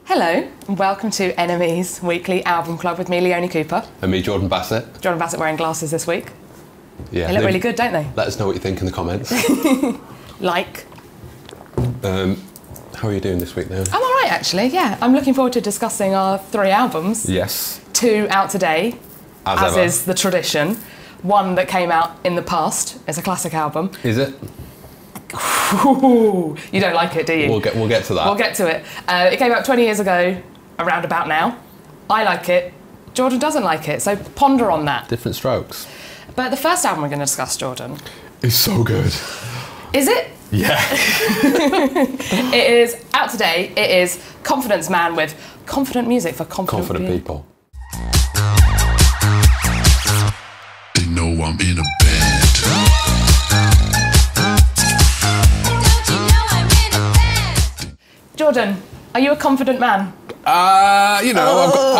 Hello, and welcome to Enemies Weekly Album Club with me, Leonie Cooper. And me, Jordan Bassett. Jordan Bassett wearing glasses this week. Yeah, They look really good, don't they? Let us know what you think in the comments. Like. How are you doing this week now? I'm alright actually, yeah. I'm looking forward to discussing our 3 albums. Yes. 2 out today, as ever. is the tradition. 1 that came out in the past. It's a classic album. Is it? Ooh, you don't like it, do you? We'll get to that. We'll get to it. It came out 20 years ago, around about now. I like it. Jordan doesn't like it, so ponder on that. Different strokes. But the first album we're going to discuss, Jordan... It's so good. Is it? Yeah. It is out today. It is Confidence Man with confident music for confident people. They know I'm in a band. Jordan, are you a confident man? I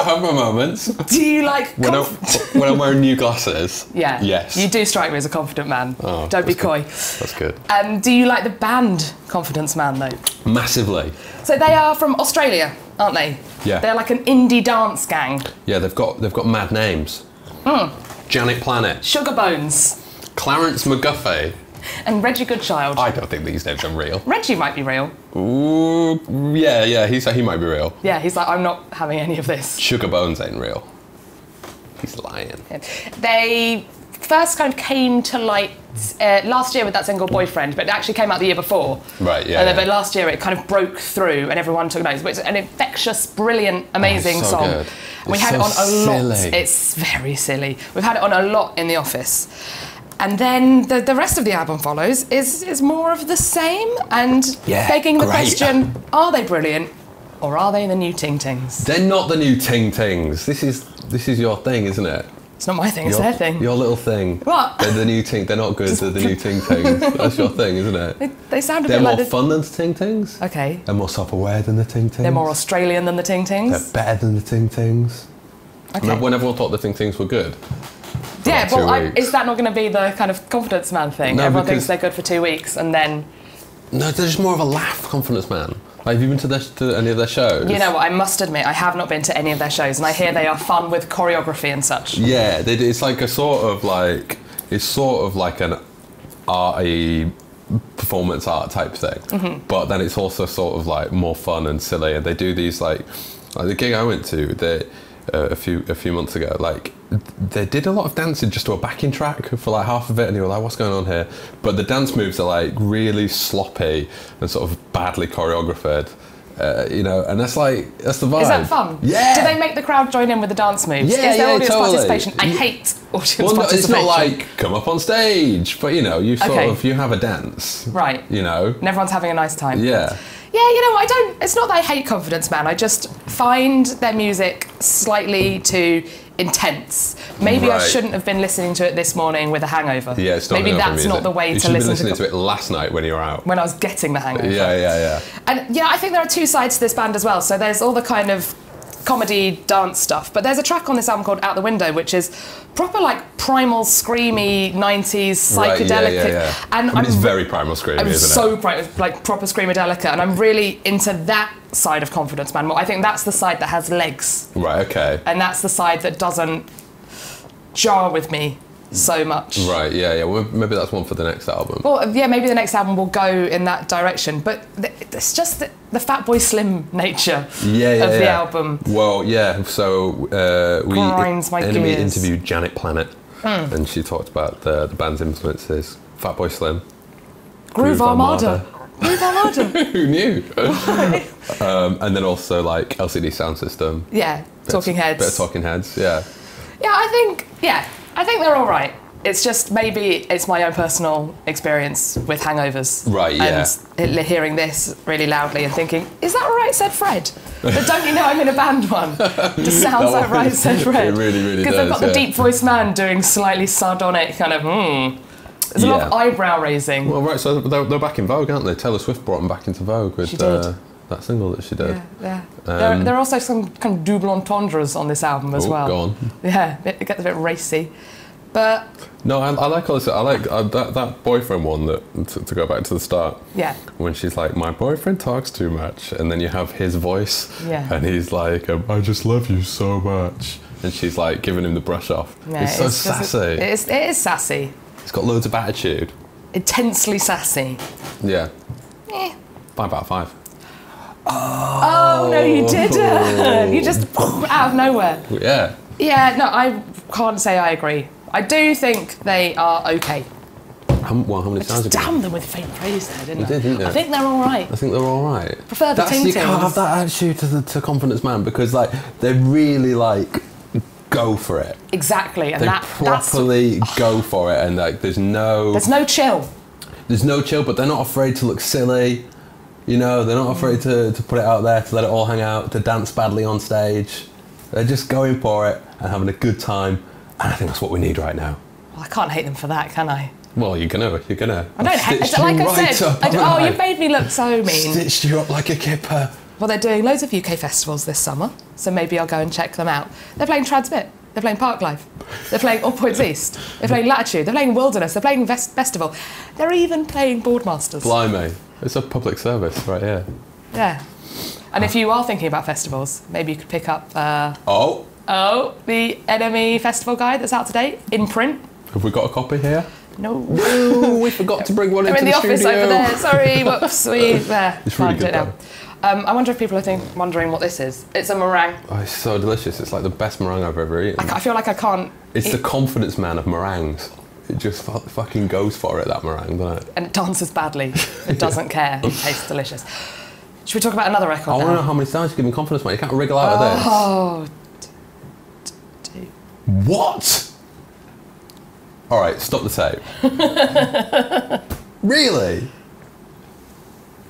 have my moments. Do you like When I'm wearing new glasses. Yeah. Yes. You do strike me as a confident man. Oh, Don't be that's coy. good. That's good. Do you like the band Confidence Man though? Massively. So they are from Australia, aren't they? Yeah. They're like an indie dance gang. Yeah, they've got mad names. Janet Planet. Sugar Bones. Clarence McGuffey. And Reggie Goodchild. I don't think these names are real. Reggie might be real. Ooh, yeah, he might be real. Yeah, he's like, I'm not having any of this. Sugar Bones ain't real. He's lying. They first kind of came to light last year with that single Boyfriend, but it actually came out the year before. Right, yeah. And then, but last year it kind of broke through and everyone took notice. But it's an infectious, brilliant, amazing so song. good. And we It's had it so on a lot. silly. It's very silly. We've had it on a lot in the office. And then the rest of the album follows is more of the same and begging the great. question, are they brilliant or are they the new Ting Tings? They're not the new Ting Tings. This is your thing, isn't it? It's not my thing, it's their thing. Your little thing. What? They're the new Ting. They're not good. They're the new Ting Tings. That's your thing, isn't it? They sound a They're bit more like fun than the Ting Tings. Okay. They're more self-aware than the Ting Tings. They're more Australian than the Ting Tings? They're better than the Ting Tings. Okay. Remember when everyone thought the Ting Tings were good? Yeah, For well, 2 weeks. is that not going to be the kind of confidence man thing? No, Everyone because- thinks they're good for 2 weeks and then... No, they're just more of a laugh confidence man. Like, have you been to any of their shows? You know what, I must admit, I have not been to any of their shows and I hear they are fun with choreography and such. Yeah, it's like a sort of like... It's sort of like an arty performance art type thing. But then it's also sort of like more fun and silly, and they do these like the gig I went to a few months ago, like they did a lot of dancing just to a backing track for like half of it, and you were like, what's going on here? But the dance moves are like really sloppy and sort of badly choreographed. And that's the vibe. Is that fun? Yeah. Do they make the crowd join in with the dance moves? Yeah, Is there yeah, audience totally. participation? I hate audience Well, no, participation. it's not like come up on stage, but you Okay. you have a dance, Right. You know. And everyone's having a nice time. Yeah. Yeah, you know what, it's not that I hate Confidence Man, I just find their music slightly too intense. Maybe I Right. shouldn't have been listening to it this morning with a hangover. Yeah, it's not Maybe hangover that's music. not the way You to should be listen listening to to it last night when you were out. when I was getting the hangover. Yeah. And I think there are 2 sides to this band as well. So there's all the kind of comedy dance stuff, but there's a track on this album called Out the Window, which is proper like primal screamy 90s psychedelic. Right, yeah. And It's very primal screaming, I'm isn't so it? like proper screamadelica, and I'm really into that side of Confidence Man more. I think that's the side that has legs, Right, okay. and that's the side that doesn't jar with me so much. Right, yeah. Well, maybe that's one for the next album. Well, yeah, maybe the next album will go in that direction, but it's just the Fatboy Slim nature of the album. Well, yeah, so Grinds my Enemy gears. interviewed Janet Planet, and she talked about the band's influences. Fatboy Slim. Groove Armada. Groove Armada. Who knew? And then also like LCD Sound System. Yeah, Talking Heads. Bit of Talking Heads, yeah. Yeah, I think they're all right. It's just maybe it's my own personal experience with hangovers. Right, yeah. And hearing this really loudly and thinking, is that right, said Fred? But don't you know I'm in a band one? Just sounds like right, said Fred. It really, really does. Because they've got the deep voiced man doing slightly sardonic kind of, There's a lot of eyebrow raising. Well, right, so they're back in vogue, aren't they? Taylor Swift brought them back into vogue with She did. that single that she did. Yeah. There are also some kind of double entendres on this album as well. Go on. Yeah, it gets a bit racy. But No, I like all this. I like that boyfriend one. To go back to the start. yeah, When she's like, my boyfriend talks too much, and then you have his voice, Yeah. and he's like, I just love you so much, and she's like giving him the brush off. yeah, it's so just- sassy. It is sassy, It's got loads of attitude. intensely sassy. Yeah. Eh. 5 out of 5. Oh no, you didn't. You just out of nowhere. Yeah. Yeah, no, I can't say I agree. I do think they are okay. How many times Just have you? damn them with faint praise there, didn't I? didn't you? I think they're all right. I think they're all right. Prefer the You can't Ting-Tings. have that attitude to Confidence Man, because like they really like go for it. Exactly, and They that's properly go for it, and like there's no chill. chill, but they're not afraid to look silly. You know, they're not afraid to put it out there, to let it all hang out, to dance badly on stage. They're just going for it and having a good time, and I think that's what we need right now. Well, I can't hate them for that, can I? Well, you're gonna. I don't I've hate. stitched Like you I right said, up, haven't I? you've made me look so mean. Stitched you up like a kipper. Well, they're doing loads of UK festivals this summer, so maybe I'll go and check them out. They're playing Transmit. They're playing Parklife. They're playing All Points East. They're playing Latitude. They're playing Wilderness. They're playing Festival. They're even playing Boardmasters. Blimey, it's a public service right here. Yeah. And if you are thinking about festivals, maybe you could pick up the Enemy Festival Guide that's out today in print. Have we got a copy here? No. No, we forgot to bring one They're into in the office studio. over there. Sorry, whoops. There. It's really Can't do good it now. I wonder if people are wondering what this is. It's a meringue. Oh, it's so delicious. It's like the best meringue I've ever eaten. I feel like I can't. It's the Confidence Man of meringues. It just fucking goes for it, that meringue, doesn't it? And it dances badly. It doesn't care. It tastes delicious. Should we talk about another record I want to now? know how many stars you give me Confidence Man. You can't wriggle out of this. Oh, What? All right, stop the tape. Really?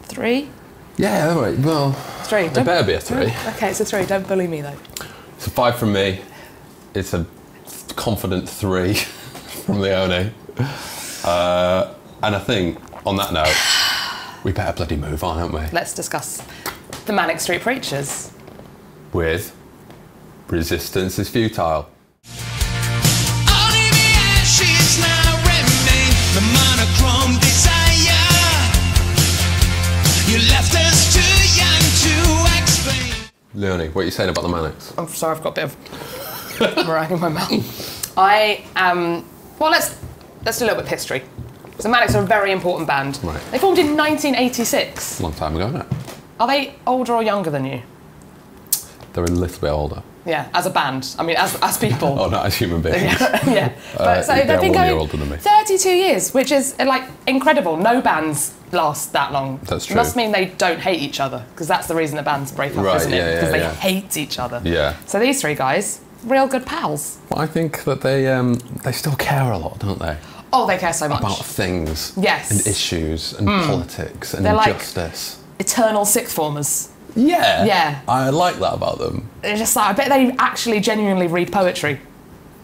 3? Yeah, all right. Well, 3. it better be a 3. Okay, it's a 3. Don't bully me though. It's a 5 from me. It's a confident 3 from Leone. And I think, on that note, we better bloody move on, haven't we? Let's discuss the Manic Street Preachers. With Resistance is Futile. Only the ashes now remain, the monochrome desire. You left us too young to explain. Leone, what are you saying about the Manics? I'm sorry, I've got a bit of meringue in my mouth. I am. Well, let's do a little bit of history. So, Manics are a very important band. Right. They formed in 1986. A long time ago, isn't it? Are they older or younger than you? They're a little bit older. Yeah, as a band. I mean, as people. Oh, not as human beings. Yeah. But so they're they've been 1 year going older than me. 32 years, which is like incredible. No bands last that long. That's true. It must mean they don't hate each other, because that's the reason that bands break up, Right, isn't it? yeah, Because they yeah. hate each other. Yeah. So these 3 guys, real good pals. Well, I think that they still care a lot, don't they? Oh, they care so much. About things. Yes. And issues and politics and They're like- injustice. Eternal sixth formers. Yeah. Yeah. I like that about them. They're just like, I bet they actually genuinely read poetry.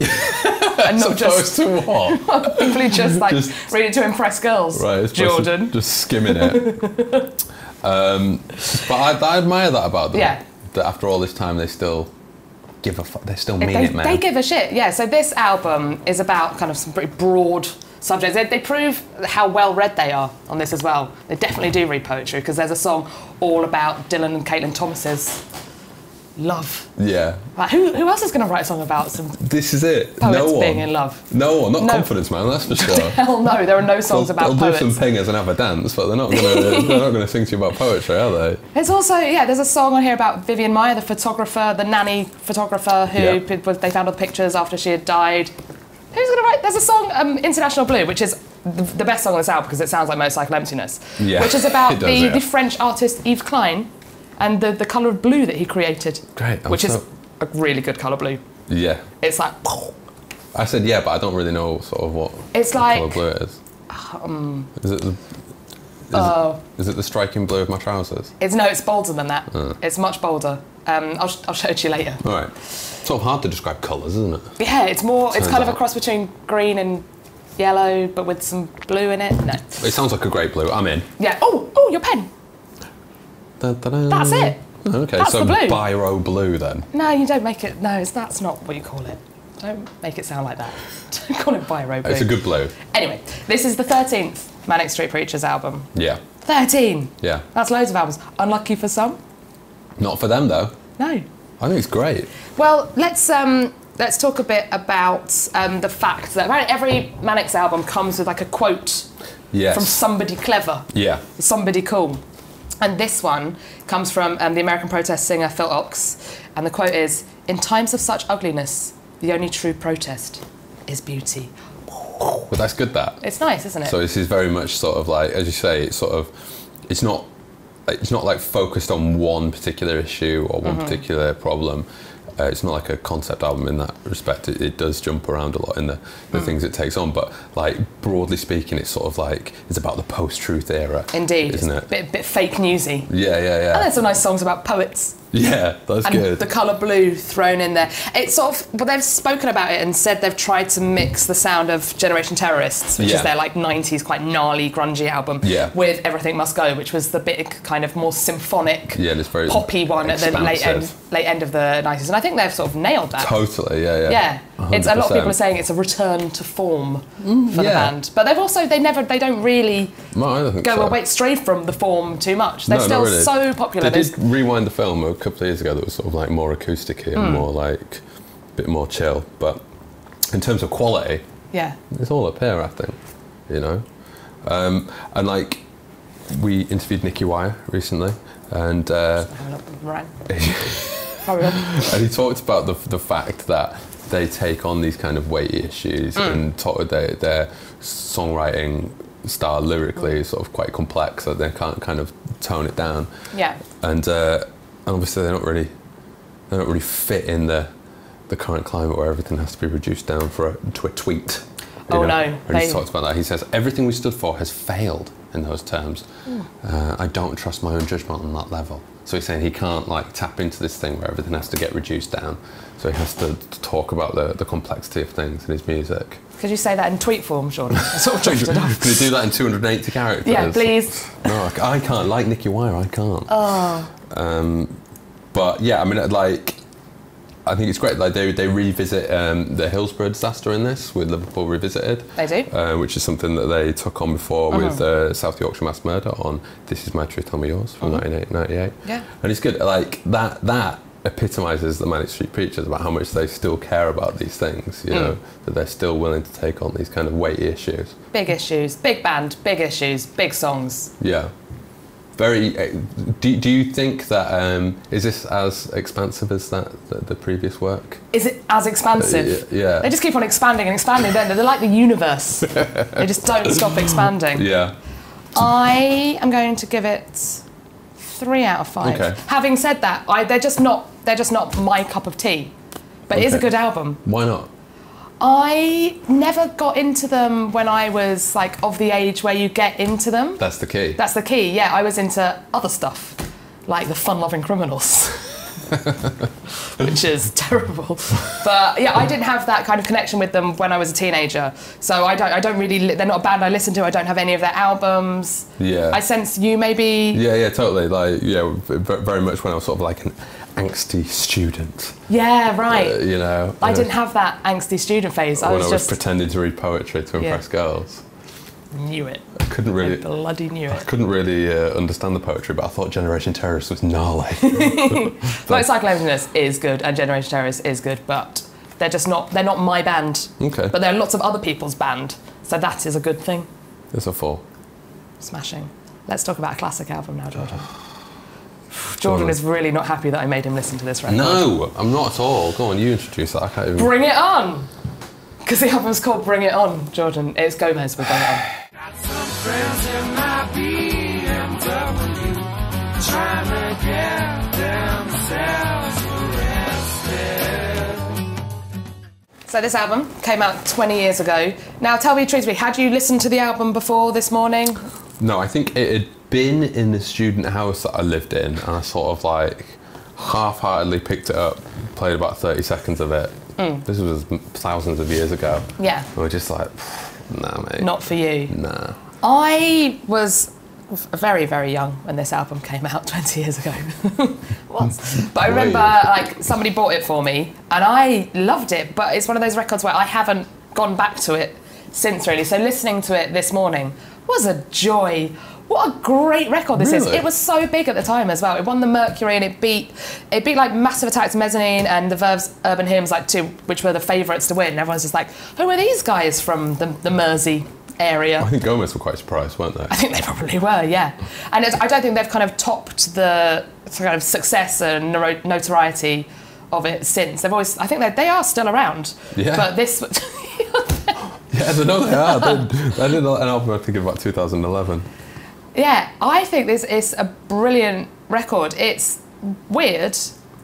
And not Opposed just to what? people who just like Just- read it to impress girls. Right, it's supposed to Jordan. just skimming it. But I admire that about them. Yeah. That after all this time, they still give a fuck. They still mean They, it, man. they give a shit, yeah. So this album is about kind of some pretty broad subjects. They prove how well read they are on this as well. They definitely do read poetry, because there's a song all about Dylan and Caitlin Thomas's love. Yeah. Like, who else is going to write a song about some This is it. poets no one. being in love? No one. Not No. Confidence Man. That's for sure. Hell no, there are no songs about they'll poets. do some pingers and have a dance, but they're not gonna sing to you about poetry, are they? There's also, there's a song on here about Vivian Meyer, the photographer, the nanny photographer who Yeah. they found all the pictures after she had died. Who's going to write? There's a song, International Blue, which is the best song on this album because it sounds like Motorcycle Emptiness, Yeah, which is about it does, yeah. the French artist Yves Klein and the colour of blue that he created. Great. Which is a really good colour blue. Yeah. It's like, I said yeah, but I don't really know sort of what It's colour like- blue it is. Is it the? Is it the striking blue of my trousers? it's bolder than that. It's much bolder. I'll show it to you later. All right. It's sort of hard to describe colours, isn't it? Yeah, it's Turns kind of a out. cross between green and yellow, but with some blue in it. No. It sounds like a great blue. I'm in. Yeah. Oh, your pen. That's it. Okay, That's so the blue. biro blue then. No, you don't make it. No, that's not what you call it. Don't make it sound like that. Don't call it Biro Blue. It's a good blue. Anyway, this is the 13th Manic Street Preachers album. Yeah. 13! Yeah. That's loads of albums. Unlucky for some? Not for them, though. No. I think it's great. Well, let's talk a bit about the fact that apparently every Manic's album comes with like a quote Yes. from somebody clever, Yeah. somebody cool. And this one comes from the American protest singer Phil Ochs, and the quote is, "In times of such ugliness, the only true protest is beauty." Well, that's good, that. It's nice, isn't it? So this is very much sort of like, as you say, it's sort of, it's not like focused on one particular issue or one particular problem. It's not like a concept album in that respect. It does jump around a lot in the things it takes on, but like broadly speaking, it's sort of like it's about the post-truth era. Indeed, isn't it's it? a bit fake newsy. Yeah. And there's some nice songs about poets. Yeah, that's And good. the colour blue thrown in there. It's sort of, but they've spoken about it and said they've tried to mix the sound of Generation Terrorists, which is their like 90s quite gnarly, grungy album, with Everything Must Go, which was the big kind of more symphonic, it's very poppy one at the late end of the 90s. And I think they've sort of nailed that. Totally, yeah. Yeah, it's a lot of people are saying it's a return to form for the band, but they've also they don't really go away straight from the form too much. They're still really. So popular. They did rewind the film a couple of years ago that was sort of like more acoustic-y and more like a bit more chill, but in terms of quality, it's all up here, I think, you know. And like we interviewed Nicky Wire recently, and and he talked about the fact that they take on these kind of weighty issues and their songwriting style lyrically is sort of quite complex, so they can't kind of tone it down. Yeah. And obviously they don't really fit in the current climate where everything has to be reduced down to a tweet. No. And he talks about that. He says, everything we stood for has failed in those terms. I don't trust my own judgment on that level. So he's saying he can't like tap into this thing where everything has to get reduced down. So he has to talk about the complexity of things in his music. Could you say that in tweet form, Sean? Sort of drifted off. Can you do that in 280 characters? Yeah, please. No, I can't. Like Nicky Wire, I can't. Oh. But yeah, I mean, like, I think it's great. Like they revisit the Hillsborough disaster in this with Liverpool Revisited. They do, which is something that they took on before with South Yorkshire Mass Murder on This Is My Truth, Tell Me Yours from 1998. Yeah, and it's good. Like that epitomises the Manic Street Preachers about how much they still care about these things. You know, that they're still willing to take on these kind of weighty issues. Big issues, big band, big issues, big songs. Yeah. Very. Do you think that is this as expansive as the previous work? Is it as expansive? Yeah. They just keep on expanding and expanding. They're like the universe. They just don't stop expanding. Yeah. I am going to give it 3 out of 5. Okay. Having said that, they're just not my cup of tea. But it is a good album. Why not? I never got into them when I was like of the age where you get into them. That's the key. That's the key, yeah. I was into other stuff, like the Fun-Loving Criminals, which is terrible. But yeah, I didn't have that kind of connection with them when I was a teenager. So I don't really, they're not a band I listen to. I don't have any of their albums. Yeah. I sense you maybe. Yeah, totally. Like, very much when I was sort of like an angsty student. Yeah, right. You know. I didn't have that angsty student phase. I was pretending to read poetry to impress girls. Knew it. I couldn't really. I bloody knew it. I couldn't really understand the poetry, but I thought Generation Terrorists was gnarly. Motorcycle Emptiness is good and Generation Terrorists is good, but they're just not. They're not my band. Okay. But they're lots of other people's band, so that is a good thing. It's a 4. Smashing. Let's talk about a classic album now, Jordan. Jordan is really not happy that I made him listen to this record. No, I'm not at all. Go on, you introduce that. I can't even. Bring It On! Because the album's called Bring It On, Jordan. It's Gomez with Bring It On. Got some friends in my BMW trying to get themselves arrested. So this album came out 20 years ago. Now tell me truthfully, had you listened to the album before this morning? No, I think it had been in the student house that I lived in, and I sort of like half-heartedly picked it up, played about 30 seconds of it. This was thousands of years ago. Yeah. And we're just like, nah, mate. Not for you. Nah. I was very, very young when this album came out 20 years ago. But I remember, like, somebody bought it for me, and I loved it, but it's one of those records where I haven't gone back to it since, really. So listening to it this morning was a joy. What a great record this is. It was so big at the time as well. It won the Mercury, and it beat like Massive Attack's Mezzanine and the Verve's Urban Hymns, like two, which were the favourites to win. And everyone's just like, who are these guys from the Mersey area? I think Gomez were quite surprised, weren't they? I think they probably were, yeah. And I don't think they've kind of topped the kind of success and notoriety of it since. They've always, I think they are still around. Yeah. But this... Yeah, no, they are. They did an album, I think, about 2011. Yeah, I think this is a brilliant record. It's weird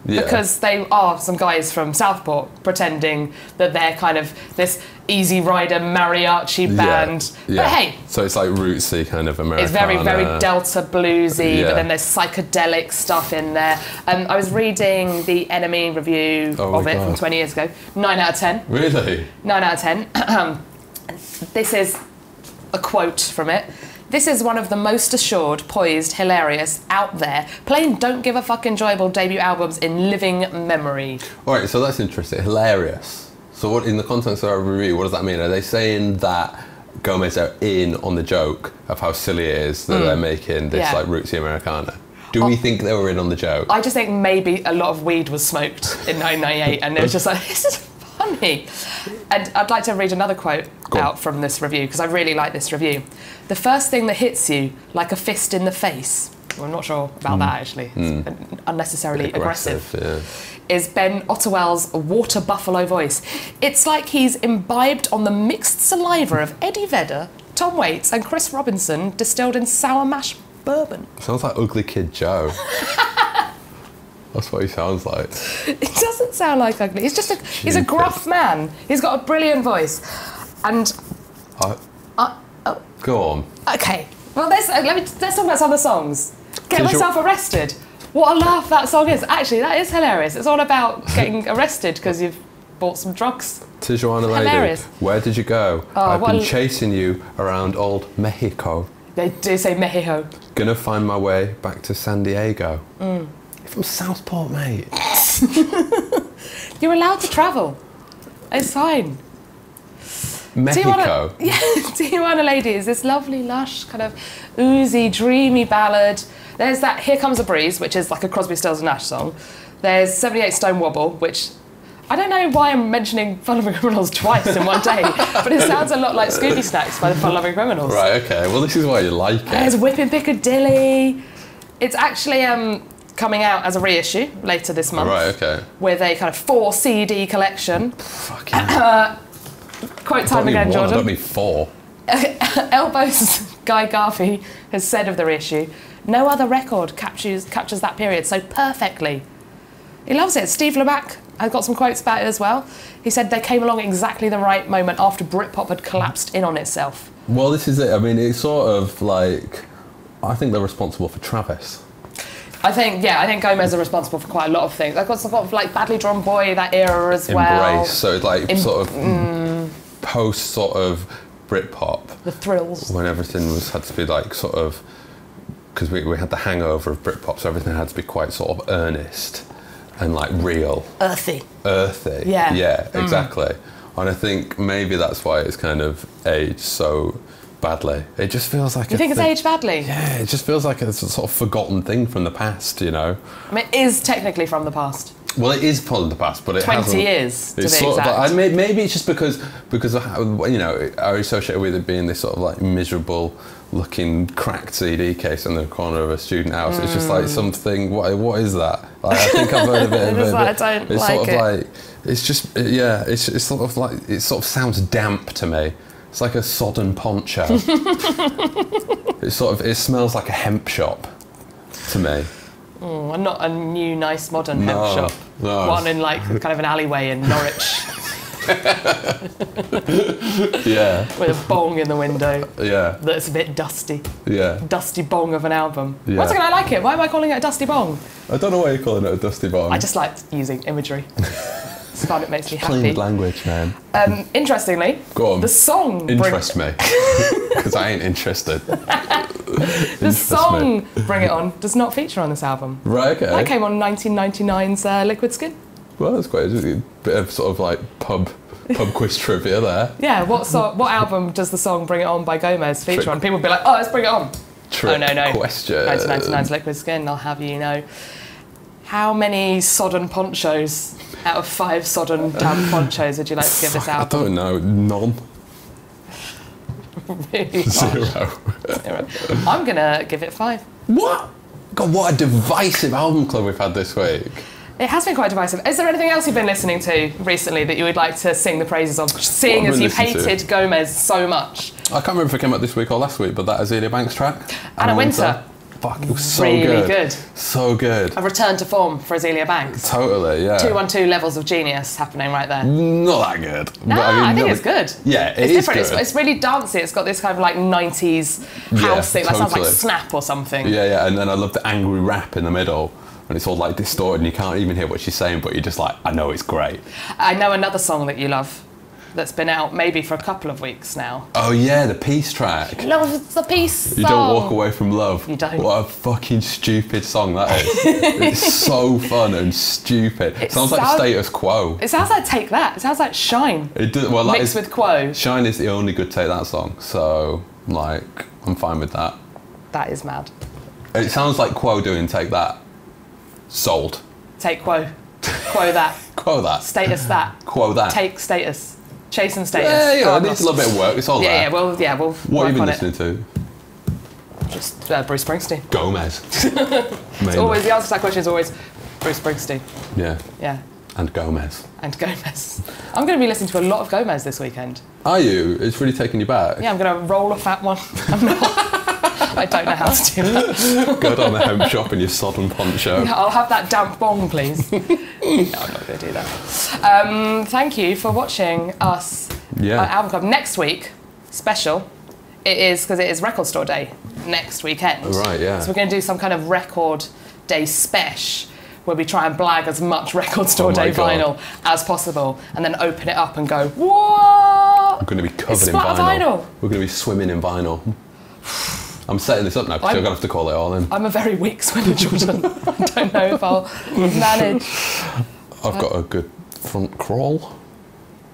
because they are some guys from Southport pretending that they're kind of this Easy Rider mariachi band. Yeah. But hey... So it's like rootsy kind of Americana. It's very, very Delta bluesy, but then there's psychedelic stuff in there. I was reading the Enemy review of it from 20 years ago. 9 out of 10. Really? 9 out of 10. This is a quote from it. This is one of the most assured, poised, hilarious, out there, plain don't give a fuck enjoyable debut albums in living memory. All right, so that's interesting. Hilarious. So what, in the context of our review, what does that mean? Are they saying that Gomez are in on the joke of how silly it is that they're making this like rootsy Americana? Do we think they were in on the joke? I just think maybe a lot of weed was smoked in 1998 and it was just like, this is funny. And I'd like to read another quote out from this review, because I really like this review. The first thing that hits you like a fist in the face, well, I'm not sure about that actually, it's unnecessarily aggressive, is Ben Ottewell's water buffalo voice. It's like he's imbibed on the mixed saliva of Eddie Vedder, Tom Waits and Chris Robinson distilled in sour mash bourbon. Sounds like Ugly Kid Joe. That's what he sounds like. He doesn't sound like ugly. He's just he's a gruff man. He's got a brilliant voice. And... Go on. Okay. Well, let's talk about some of the songs. Get Myself Arrested. What a laugh that song is. Actually, that is hilarious. It's all about getting arrested because you've bought some drugs. Tijuana Lady, hilarious. Where did you go? I've been chasing you around old Mexico. They do say Mexico. Gonna find my way back to San Diego. You're from Southport, mate. You're allowed to travel. It's fine. Mexico. Tijuana Lady is this lovely, lush, kind of oozy, dreamy ballad. There's that Here Comes a Breeze, which is like a Crosby, Stills and Nash song. There's 78 Stone Wobble, which I don't know why I'm mentioning Fun Loving Criminals twice in one day, but it sounds a lot like Scooby Snacks by the Fun Loving Criminals. Right, okay. Well, this is why you like it. There's Whipping Piccadilly. It's actually coming out as a reissue later this month. Right, okay. With a kind of 4 CD collection. Fucking... Quote time again, Jordan. I don't need 4. Elbow's Guy Garvey has said of the reissue, no other record captures that period so perfectly. He loves it. Steve Lamacq, I've got some quotes about it as well. He said they came along at exactly the right moment after Britpop had collapsed in on itself. Well, this is it. I mean, it's sort of like... I think they're responsible for Travis. I think Gomez are responsible for quite a lot of things. I've got some of like Badly Drawn Boy, that era as well. Embrace, so like sort of post sort of Britpop. The Thrills. When everything had to be like sort of... Because we had the hangover of Britpop, so everything had to be quite sort of earnest and like real. Earthy. Yeah. Yeah, exactly. And I think maybe that's why it's kind of aged so badly. It just feels like... You think it's aged badly? Yeah, it just feels like it's a sort of forgotten thing from the past, you know? I mean, it is technically from the past. Well, it is from the past, but it 20 years, to be sort exact. Of, maybe it's just because of how, you know, I associate with it being this sort of like miserable looking cracked CD case in the corner of a student house. It's just like something, what is that? Like, I think I've heard of it. I don't it's like sort of it. like, it's just, yeah, it's sort of like, it sort of sounds damp to me. It's like a sodden poncho. It smells like a hemp shop to me. And not a new, nice, modern hemp shop. No. One in like kind of an alleyway in Norwich. Yeah. With a bong in the window. Yeah. That's a bit dusty. Yeah. Dusty bong of an album. Yeah. Once again, I like it. Why am I calling it a dusty bong? I don't know why you're calling it a dusty bong. I just like using imagery. It's fun, it makes me Playing happy. with language, man. Interestingly, Go on. the song... Interest me. Because I ain't interested. The song Bring It On does not feature on this album. Right, okay. That came on 1999's Liquid Skin. Well, that's quite a bit of sort of like pub quiz trivia there. Yeah, what album does the song Bring It On by Gomez feature on? People would be like, oh, let's bring it on. Trick Oh, no. question. 1999's Liquid Skin, I'll have you know. How many sodden ponchos out of 5 sodden damp ponchos would you like to give this I album? don't know. None. Really harsh. 0. 0. I'm going to give it 5. What? God, what a divisive album club we've had this week. It has been quite divisive. Is there anything else you've been listening to recently that you would like to sing the praises of, seeing What as have I you've been listening hated Gomez so much? I can't remember if it came out this week or last week, but that Azealia Banks track. Anna Winter. Fuck, it was so Really good. good. So good. A return to form for Azealia Banks. Totally, yeah. 212 levels of genius happening right there. Not that good. No, But I think no, it's good. Yeah, It's is different. good. It's really dancey. It's got this kind of like 90s house thing. That sounds like totally. Snap or something. Yeah, and then I love the angry rap in the middle. And it's all like distorted and you can't even hear what she's saying, but you're just like, I know it's great. I know another song that you love that's been out maybe for a couple of weeks now. Oh yeah, the Peace track. Love the Peace song. You don't walk away from love. You don't. What a fucking stupid song that is. It's so fun and stupid. It sounds like Status Quo. It sounds like Take That. It sounds like Shine. It does, well, Mixed with Quo. Shine is the only good Take That song, so like I'm fine with that. That is mad. It sounds like Quo doing Take That. Sold. Take Quo. Quo that. Quo that. Status that. Quo that. Take status. Chasing status. Yeah, you know, Oh, it needs a little bit of work. It's all there. we'll What work have you been on listening it. to? Just Bruce Springsteen. Gomez. It's always, the answer to that question is always Bruce Springsteen. Yeah. Yeah. And Gomez. And Gomez. I'm going to be listening to a lot of Gomez this weekend. Are you? It's really taking you back. Yeah, I'm going to roll a fat one. I'm not. I don't know how to do that. Go down the hemp shop in your sodden poncho. I'll have that damp bong, please. No, I'm not going to do that. Thank you for watching us Yeah. at Album Club. Next week, special, it is, because it is Record Store Day next weekend. Right, yeah. So we're going to do some kind of Record Day special, where we try and blag as much Record Store Oh my Day God. vinyl as possible, and then open it up and go, what? I'm going to be covered It's in splatter vinyl. vinyl. We're going to be swimming in vinyl. I'm setting this up now because you're going to have to call it all in. I'm a very weak swimmer, Jordan. I don't know if I'll manage. I've got a good front crawl.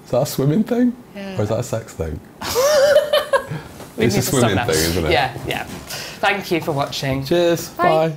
Is that a swimming thing? Yeah. Or is that a sex thing? We It's need a to stop swimming now. thing, isn't it? Yeah. Thank you for watching. Cheers. Bye. Bye.